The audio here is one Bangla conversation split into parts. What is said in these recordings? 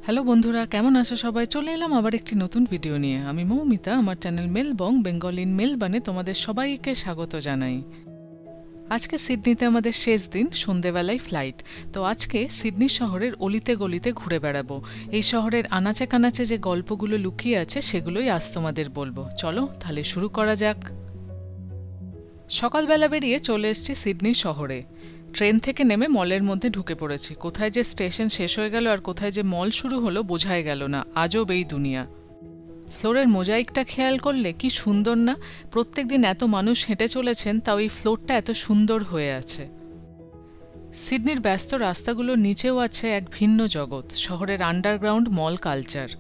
হ্যালো বন্ধুরা, কেমন আছো সবাই? চলে এলাম আবার একটি নতুন ভিডিও নিয়ে। আমি মৌমিতা, আমার চ্যানেল মেলবং বেঙ্গল ইন মেলবানে তোমাদের সবাইকে স্বাগত জানাই। আজকে সিডনিতে আমাদের শেষ দিন, সন্ধেবেলায় ফ্লাইট। তো আজকে সিডনি শহরের অলিতে গলিতে ঘুরে বেড়াবো। এই শহরের আনাচে কানাচে যে গল্পগুলো লুকিয়ে আছে সেগুলোই আজ তোমাদের বলবো। চলো তাহলে শুরু করা যাক। সকালবেলা বেরিয়ে চলে এসেছি সিডনি শহরে। ট্রেন থেকে নেমে মলের মধ্যে ঢুকে পড়েছি। কোথায় যে স্টেশন শেষ হয়ে গেল আর কোথায় যে মল শুরু হলো বোঝাই গেল না। আজব এই দুনিয়া। ফ্লোরের মোজাইকটা খেয়াল করলে কি সুন্দর না? প্রত্যেকদিন এত মানুষ হেঁটে চলেছেন, তাও এই ফ্লোরটা এত সুন্দর হয়ে আছে। সিডনির ব্যস্ত রাস্তাগুলোর নিচেও আছে এক ভিন্ন জগৎ, শহরের আন্ডারগ্রাউন্ড মল কালচার।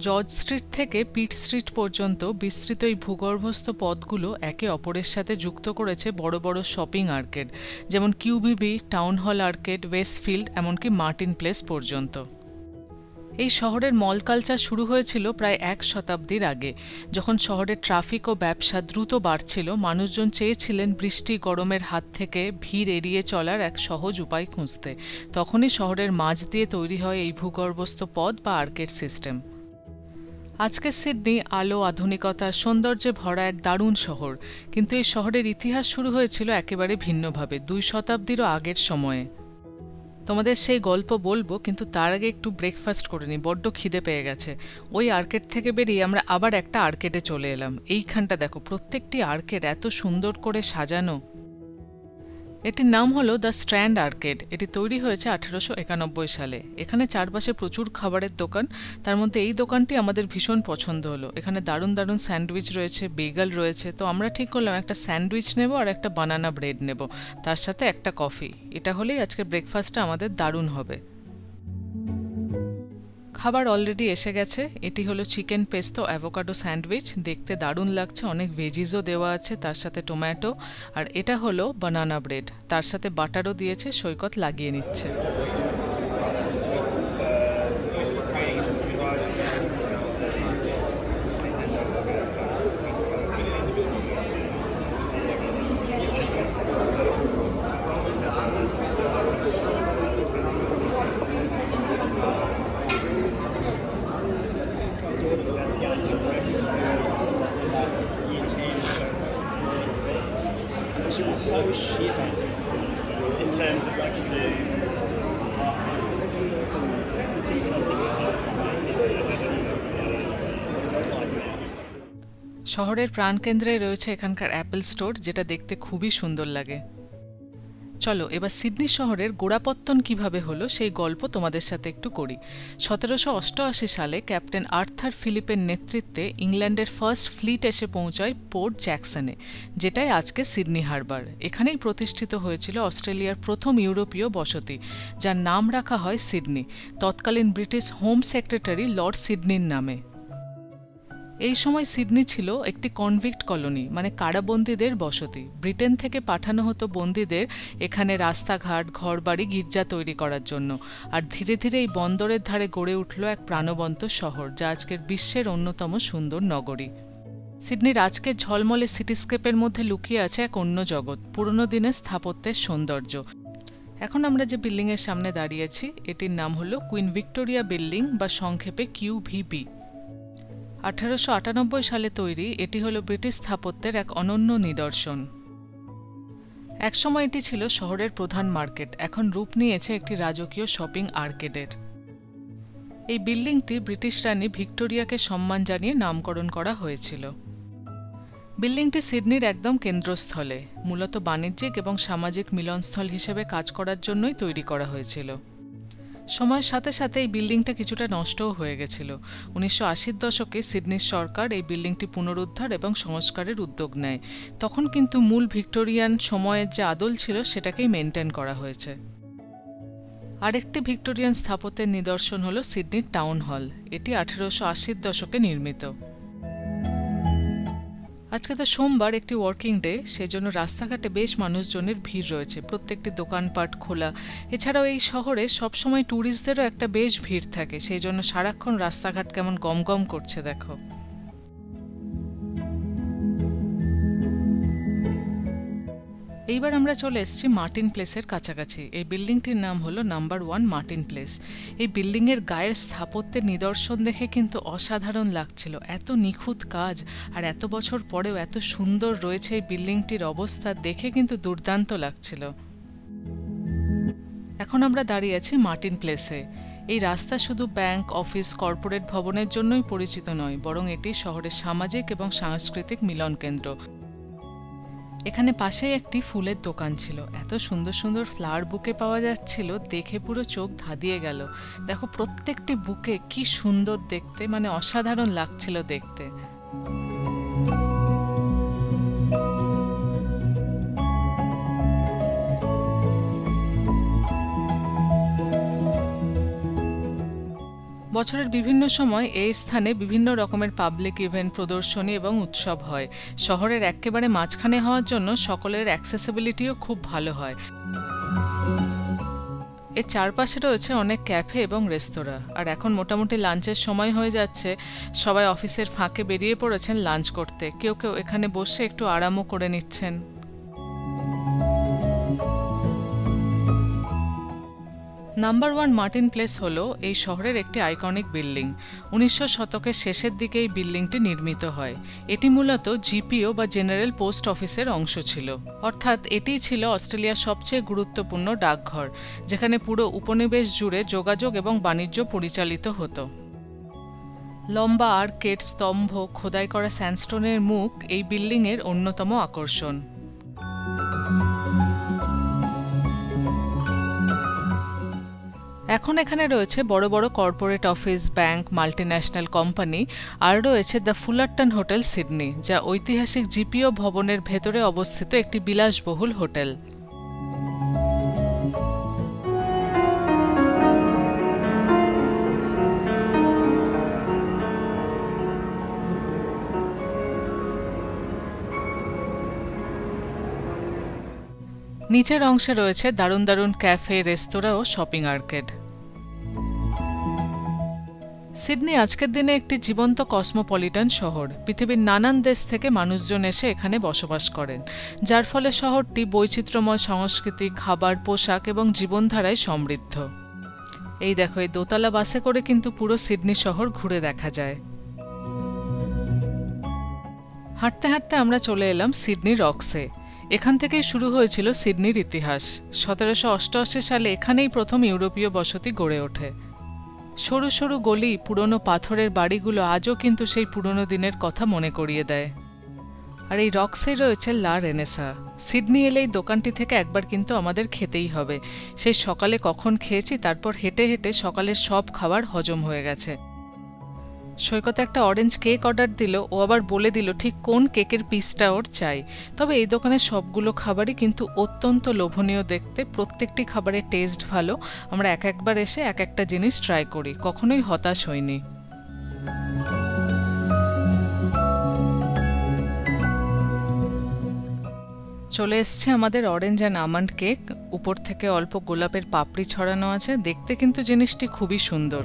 জর্জ স্ট্রিট থেকে পিট স্ট্রিট পর্যন্ত বিস্তৃত এই ভূগর্ভস্থ পথগুলো একে অপরের সাথে যুক্ত করেছে বড় বড় শপিং আর্কেড, যেমন কিউবিবি, টাউন হল আর্কেড, ওয়েস্টফিল্ড, এমনকি মার্টিন প্লেস পর্যন্ত। এই শহরের মল কালচার শুরু হয়েছিল প্রায় 1 শতাব্দীর আগে, যখন শহরের ট্রাফিক ও ব্যবসা দ্রুত বাড়ছিল। মানুষজন চেয়েছিলেন বৃষ্টি গরমের হাত থেকে ভিড় এড়িয়ে চলার এক সহজ উপায় খুঁজতে। তখনই শহরের মাঝ দিয়ে তৈরি হয় এই ভূগর্ভস্থ পথ বা আর্কেড সিস্টেম। আজকের সিডনি আলো, আধুনিকতার সৌন্দর্যে ভরা এক দারুণ শহর, কিন্তু এই শহরের ইতিহাস শুরু হয়েছিল একেবারে ভিন্নভাবে, 2 শতাব্দীরও আগের সময়ে। তোমাদের সেই গল্প বলবো, কিন্তু তার আগে একটু ব্রেকফাস্ট করে নিই, বড্ড খিদে পেয়ে গেছে। ওই আর্কেড থেকে বেরিয়ে আমরা আবার একটা আর্কেডে চলে এলাম। এইখানটা দেখো, প্রত্যেকটি আর্কেড এত সুন্দর করে সাজানো। এটির নাম হলো দ্য স্ট্র্যান্ড আর্কেড। এটি তৈরি হয়েছে 1891 সালে। এখানে চারপাশে প্রচুর খাবারের দোকান, তার মধ্যে এই দোকানটি আমাদের ভীষণ পছন্দ হলো। এখানে দারুণ দারুণ স্যান্ডউইচ রয়েছে, বেগাল রয়েছে। তো আমরা ঠিক করলাম একটা স্যান্ডউইচ নেব আর একটা বানানা ব্রেড নেব, তার সাথে একটা কফি। এটা হলেই আজকের ব্রেকফাস্টটা আমাদের দারুণ হবে। খাবার অলরেডি এসে গেছে। এটি হলো চিকেন পেস্তো অ্যাভোকাডো স্যান্ডউইচ। দেখতে দারুণ লাগছে, অনেক ভেজিসও দেওয়া আছে, তার সাথে টমেটো। আর এটা হলো বানানা ব্রেড, তার সাথে বাটারও দিয়েছে। সৈকত লাগিয়ে নিচ্ছে। She was so she's in terms of like do just something শহরের প্রাণকেন্দ্রে রয়েছে এখানকার অ্যাপল স্টোর, যেটা দেখতে খুবই সুন্দর লাগে। চলো এবার সিডনি শহরের গোড়াপত্তন কিভাবে হলো সেই গল্প তোমাদের সাথে একটু করি। 1788 সালে ক্যাপ্টেন আর্থার ফিলিপের নেতৃত্বে ইংল্যান্ডের ফার্স্ট ফ্লিট এসে পৌঁছায় পোর্ট জ্যাকসনে, যেটাই আজকে সিডনি হারবার। এখানেই প্রতিষ্ঠিত হয়েছিল অস্ট্রেলিয়ার প্রথম ইউরোপীয় বসতি, যার নাম রাখা হয় সিডনি, তৎকালীন ব্রিটিশ হোম সেক্রেটারি লর্ড সিডনির নামে। এই সময় সিডনি ছিল একটি কনভিক্ট কলোনি, মানে কারাবন্দীদের বসতি। ব্রিটেন থেকে পাঠানো হতো বন্দীদের এখানে রাস্তাঘাট, ঘরবাড়ি, গির্জা তৈরি করার জন্য। আর ধীরে ধীরে এই বন্দরের ধারে গড়ে উঠল এক প্রাণবন্ত শহর, যা আজকের বিশ্বের অন্যতম সুন্দর নগরী। সিডনির আজকের ঝলমলে সিটিস্কেপের মধ্যে লুকিয়ে আছে এক অন্য জগৎ, পুরনো দিনের স্থাপত্যের সৌন্দর্য। এখন আমরা যে বিল্ডিংয়ের সামনে দাঁড়িয়েছি, এটির নাম হলো কুইন ভিক্টোরিয়া বিল্ডিং, বা সংক্ষেপে QVB। 1898 সালে তৈরি, এটি হলো ব্রিটিশ স্থাপত্যের এক অনন্য নিদর্শন। একসময় এটি ছিল শহরের প্রধান মার্কেট, এখন রূপ নিয়েছে একটি রাজকীয় শপিং আর্কেডের। এই বিল্ডিংটি ব্রিটিশ রানী ভিক্টোরিয়াকে সম্মান জানিয়ে নামকরণ করা হয়েছিল। বিল্ডিংটি সিডনির একদম কেন্দ্রস্থলে, মূলত বাণিজ্যিক এবং সামাজিক মিলনস্থল হিসেবে কাজ করার জন্যই তৈরি করা হয়েছিল। সময়ের সাথে সাথে এই বিল্ডিংটা কিছুটা নষ্টও হয়ে গেছিল। 1980-র দশকে সিডনির সরকার এই বিল্ডিংটি পুনরুদ্ধার এবং সংস্কারের উদ্যোগ নেয়। তখন কিন্তু মূল ভিক্টোরিয়ান সময়ের যে আদল ছিল সেটাকেই মেনটেন করা হয়েছে। আরেকটি ভিক্টোরিয়ান স্থাপত্যের নিদর্শন হলো সিডনির টাউন হল। এটি 1880-র দশকে নির্মিত। আজকে তো সোমবার, একটি ওয়ার্কিং ডে, সেজন্য রাস্তাঘাটে বেশ মানুষজনের ভিড় রয়েছে, প্রত্যেকটি দোকানপাট খোলা। এছাড়াও এই শহরে সবসময় ট্যুরিস্টদেরও একটা বেশ ভিড় থাকে, সেই জন্য সারাক্ষণ রাস্তাঘাট কেমন গমগম করছে দেখো। এইবার আমরা চলে এসেছি মার্টিন প্লেসের কাছাকাছি। এই বিল্ডিংটির নাম হলো নাম্বার 1 মার্টিন প্লেস। এই বিল্ডিংয়ের গায়ের স্থাপত্যের নিদর্শন দেখে কিন্তু অসাধারণ লাগছিল। এত নিখুঁত কাজ, আর এত বছর পরেও এত সুন্দর রয়েছে এই বিল্ডিংটির অবস্থা দেখে কিন্তু দুর্দান্ত লাগছিল। এখন আমরা দাঁড়িয়ে আছি মার্টিন প্লেসে। এই রাস্তা শুধু ব্যাংক, অফিস, কর্পোরেট ভবনের জন্যই পরিচিত নয়, বরং এটি শহরের সামাজিক এবং সাংস্কৃতিক মিলন কেন্দ্র। এখানে পাশেই একটি ফুলের দোকান ছিল। এত সুন্দর সুন্দর ফ্লাওয়ার বুকে পাওয়া যাচ্ছিল, দেখে পুরো চোখ ধাঁধিয়ে গেল। দেখো প্রত্যেকটি বুকে কি সুন্দর দেখতে, মানে অসাধারণ লাগছিল দেখতে। বছরের বিভিন্ন সময় এই স্থানে বিভিন্ন রকমের পাবলিক ইভেন্ট, প্রদর্শনী এবং উৎসব হয়। শহরের একেবারে মাঝখানে হওয়ার জন্য সকলের অ্যাক্সেসিবিলিটিও খুব ভালো হয়। এর চারপাশে রয়েছে অনেক ক্যাফে এবং রেস্তোরাঁ। আর এখন মোটামুটি লাঞ্চের সময় হয়ে যাচ্ছে, সবাই অফিসের ফাঁকে বেরিয়ে পড়েছেন লাঞ্চ করতে। কেউ কেউ এখানে বসে একটু আরামও করে নিচ্ছেন। নাম্বার 1 মার্টিন প্লেস হলো এই শহরের একটি আইকনিক বিল্ডিং। 1900 শতকের শেষের দিকে এই বিল্ডিংটি নির্মিত হয়। এটি মূলত জিপিও বা জেনারেল পোস্ট অফিসের অংশ ছিল। অর্থাৎ এটিই ছিল অস্ট্রেলিয়ার সবচেয়ে গুরুত্বপূর্ণ ডাকঘর, যেখানে পুরো উপনিবেশ জুড়ে যোগাযোগ এবং বাণিজ্য পরিচালিত হতো। লম্বা আর্কেড, স্তম্ভ, খোদাই করা স্যান্ডস্টোনের মুখ এই বিল্ডিংয়ের অন্যতম আকর্ষণ। এখন এখানে রয়েছে বড় বড় corporate office, bank, multinational company, আর রয়েছে দ্য ফুলারটন হোটেল সিডনি, যা ঐতিহাসিক জিপিও ভবনের ভেতরে অবস্থিত একটি বিলাসবহুল হোটেল। নিচের অংশে রয়েছে দারুণ দারুণ ক্যাফে, রেস্তোরাঁ ও শপিং আর্কেড। সিডনি আজকের দিনে একটি জীবন্ত কসমোপলিটন শহর। পৃথিবীর নানান দেশ থেকে মানুষজন এসে এখানে বসবাস করেন, যার ফলে শহরটি বৈচিত্র্যময় সংস্কৃতি, খাবার, পোশাক এবং জীবনধারায় সমৃদ্ধ। এই দেখো, এই দোতলা বাসে করে কিন্তু পুরো সিডনি শহর ঘুরে দেখা যায়। হাঁটতে হাঁটতে আমরা চলে এলাম সিডনি রকসে। এখান থেকেই শুরু হয়েছিল সিডনির ইতিহাস। 1788 সালে এখানেই প্রথম ইউরোপীয় বসতি গড়ে ওঠে। সরু সরু গলি, পুরনো পাথরের বাড়িগুলো আজও কিন্তু সেই পুরনো দিনের কথা মনে করিয়ে দেয়। আর এই রকসে রয়েছে লা রেনেসা। সিডনি এলে এই দোকানটি থেকে একবার কিন্তু আমাদের খেতেই হবে। সেই সকালে কখন খেয়েছি, তারপর হেঁটে হেঁটে সকালের সব খাবার হজম হয়ে গেছে। সৈকত একটা অরেঞ্জ কেক অর্ডার দিল, ও আবার বলে দিল ঠিক কোন কেকের পিসটা ওর চাই। তবে এই দোকানের সবগুলো খাবারই কিন্তু অত্যন্ত লোভনীয় দেখতে। প্রত্যেকটি খাবারের টেস্ট ভালো। আমরা একবার এসে এক একটা জিনিস ট্রাই করি, কখনোই হতাশ হইনি। চলে এসছে আমাদের অরেঞ্জ অ্যান্ড আমন্ড কেক। উপর থেকে অল্প গোলাপের পাপড়ি ছড়ানো আছে। দেখতে কিন্তু জিনিসটি খুবই সুন্দর।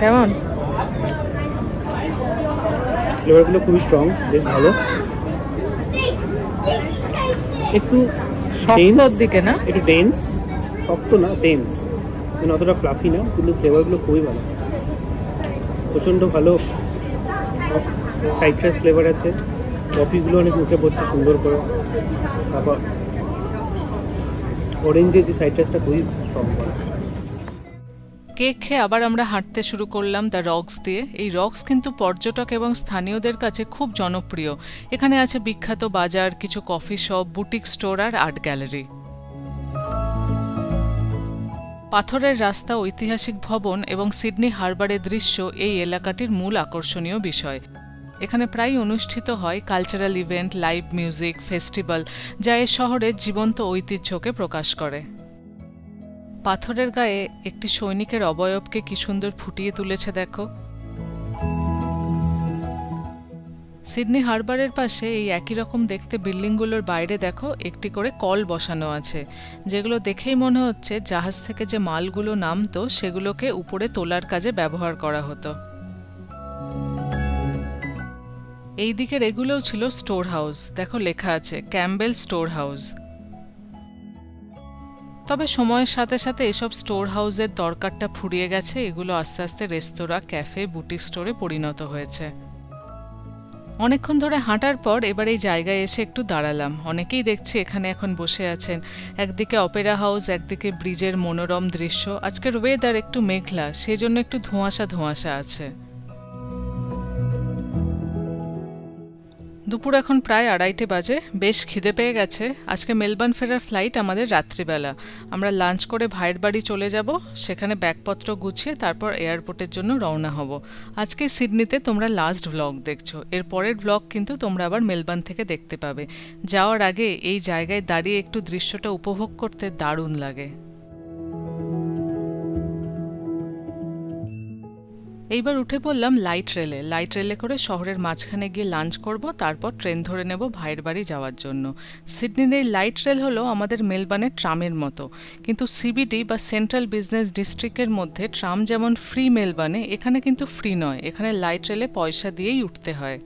কেমন? ফ্লেভারগুলো খুবই স্ট্রং, বেশ ভালো। একটু শক্তর দিকে না? একটু ডেন্স, শক্ত না, ডেন্স, মানে অতটা ফ্লাফি না, কিন্তু ফ্লেভারগুলো খুবই ভালো, প্রচণ্ড ভালো। সাইট্রাস ফ্লেভার আছে, কফিগুলো অনেক মুখে পড়ছে সুন্দর করে। তারপর অরেঞ্জের যে সাইট্রাসটা খুবই স্ট্রং। কেক খেয়ে আবার আমরা হাঁটতে শুরু করলাম দ্য রকস দিয়ে। এই রকস কিন্তু পর্যটক এবং স্থানীয়দের কাছে খুব জনপ্রিয়। এখানে আছে বিখ্যাত বাজার, কিছু কফি শপ, বুটিক স্টোর আর আর্ট গ্যালারি। পাথরের রাস্তা, ঐতিহাসিক ভবন এবং সিডনি হারবারের দৃশ্য এই এলাকাটির মূল আকর্ষণীয় বিষয়। এখানে প্রায় অনুষ্ঠিত হয় cultural event, live music, festival, যা এ শহরের জীবন্ত ঐতিহ্যকে প্রকাশ করে। পাথরের গায়ে একটি সৈনিকের অবয়বকে কি সুন্দর ফুটিয়ে তুলেছে দেখো। সিডনি হারবারের পাশে এই একই রকম দেখতে বিল্ডিংগুলোর বাইরে দেখো একটি করে কল বসানো আছে, যেগুলো দেখেই মনে হচ্ছে জাহাজ থেকে যে মালগুলো নামতো সেগুলোকে উপরে তোলার কাজে ব্যবহার করা হতো। এই দিকের এগুলোও ছিল স্টোর হাউস, দেখো লেখা আছে ক্যাম্বেল স্টোর হাউস। তবে সময়ের সাথে সাথে এসব স্টোর হাউসের দরকারটা ফুরিয়ে গেছে, এগুলো আস্তে আস্তে রেস্তোরাঁ, ক্যাফে, বুটিক স্টোরে পরিণত হয়েছে। অনেকক্ষণ ধরে হাঁটার পর এবার এই জায়গায় এসে একটু দাঁড়ালাম। অনেকেই দেখছি এখানে এখন বসে আছেন, একদিকে অপেরা হাউস, একদিকে ব্রিজের মনোরম দৃশ্য। আজকের ওয়েদার একটু মেঘলা, সেই জন্য একটু ধোঁয়াশা ধোঁয়াশা আছে। দুপুর এখন প্রায় 2:30 বাজে, বেশ খিদে পেয়ে গেছে। আজকে মেলবার্ন ফেরার ফ্লাইট আমাদের রাত্রিবেলা। আমরা লাঞ্চ করে ভাইয়ের বাড়ি চলে যাব, সেখানে ব্যাগপত্র গুছিয়ে তারপর এয়ারপোর্টের জন্য রওনা হব। আজকে সিডনিতে তোমরা লাস্ট ভ্লগ দেখছো, এর পরের ভ্লগ কিন্তু তোমরা আবার মেলবার্ন থেকে দেখতে পাবে। যাওয়ার আগে এই জায়গায় দাঁড়িয়ে একটু দৃশ্যটা উপভোগ করতে দারুণ লাগে। এইবার উঠে পড়লাম লাইট রেলে। লাইট রেলে করে শহরের মাঝখানে গিয়ে লাঞ্চ করব, তারপর ট্রেন ধরে নেব ভাইয়ের বাড়ি যাওয়ার জন্য। সিডনির এই লাইট রেল হলো আমাদের মেলবার্নের ট্রামের মতো, কিন্তু সিবিডি বা সেন্ট্রাল বিজনেস ডিস্ট্রিক্টের মধ্যে ট্রাম যেমন ফ্রি মেলবার্নে, এখানে কিন্তু ফ্রি নয়, এখানে লাইট রেলে পয়সা দিয়েই উঠতে হয়।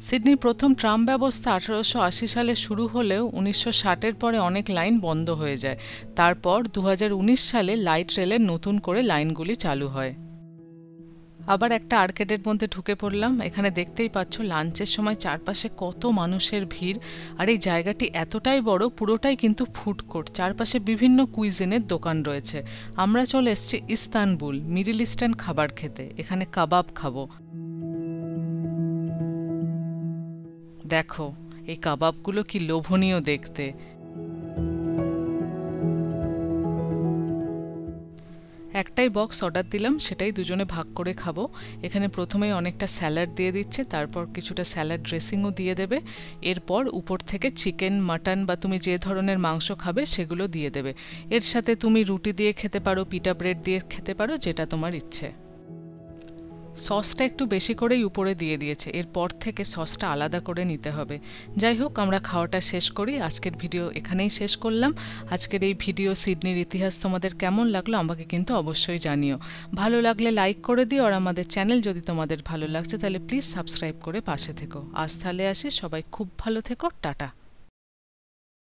সিডনির প্রথম ট্রাম ব্যবস্থা 1880 সালে শুরু হলেও 1960-এর পরে অনেক লাইন বন্ধ হয়ে যায়। তারপর 2019 সালে লাইট রেলের নতুন করে লাইনগুলি চালু হয়। আবার একটা আর্কেডের মধ্যে ঢুকে পড়লাম। এখানে দেখতেই পাচ্ছ লাঞ্চের সময় চারপাশে কত মানুষের ভিড়, আর এই জায়গাটি এতটাই বড়, পুরোটাই কিন্তু ফুড কোর্ট। চারপাশে বিভিন্ন কুইজিনের দোকান রয়েছে। আমরা চলে এসেছি ইস্তানবুল, মিডল ইস্টার্ন খাবার খেতে। এখানে কাবাব খাবো। দেখো এই কাবাবগুলো কি লোভনীয় দেখতে। একটাই বক্স অর্ডার দিলাম, সেটাই দুজনে ভাগ করে খাবো। এখানে প্রথমেই অনেকটা স্যালাড দিয়ে দিচ্ছে, তারপর কিছুটা স্যালাড ড্রেসিংও দিয়ে দেবে। এরপর উপর থেকে চিকেন, মাটন বা তুমি যে ধরনের মাংস খাবে সেগুলো দিয়ে দেবে। এর সাথে তুমি রুটি দিয়ে খেতে পারো, পিটা ব্রেড দিয়ে খেতে পারো, যেটা তোমার ইচ্ছে। সসটা একটু বেশি করেই উপরে দিয়ে দিয়েছে, এরপর থেকে সসটা আলাদা করে নিতে হবে। যাই হোক, আমরা খাওয়াটা শেষ করি। আজকের ভিডিও এখানেই শেষ করলাম। আজকের এই ভিডিও সিডনির ইতিহাস তোমাদের কেমন লাগলো আমাকে কিন্তু অবশ্যই জানিও। ভালো লাগলে লাইক করে দিও, আর আমাদের চ্যানেল যদি তোমাদের ভালো লাগছে তাহলে প্লিজ সাবস্ক্রাইব করে পাশে থেকো। আজ তাহলে আসি, সবাই খুব ভালো থেকো, টাটা।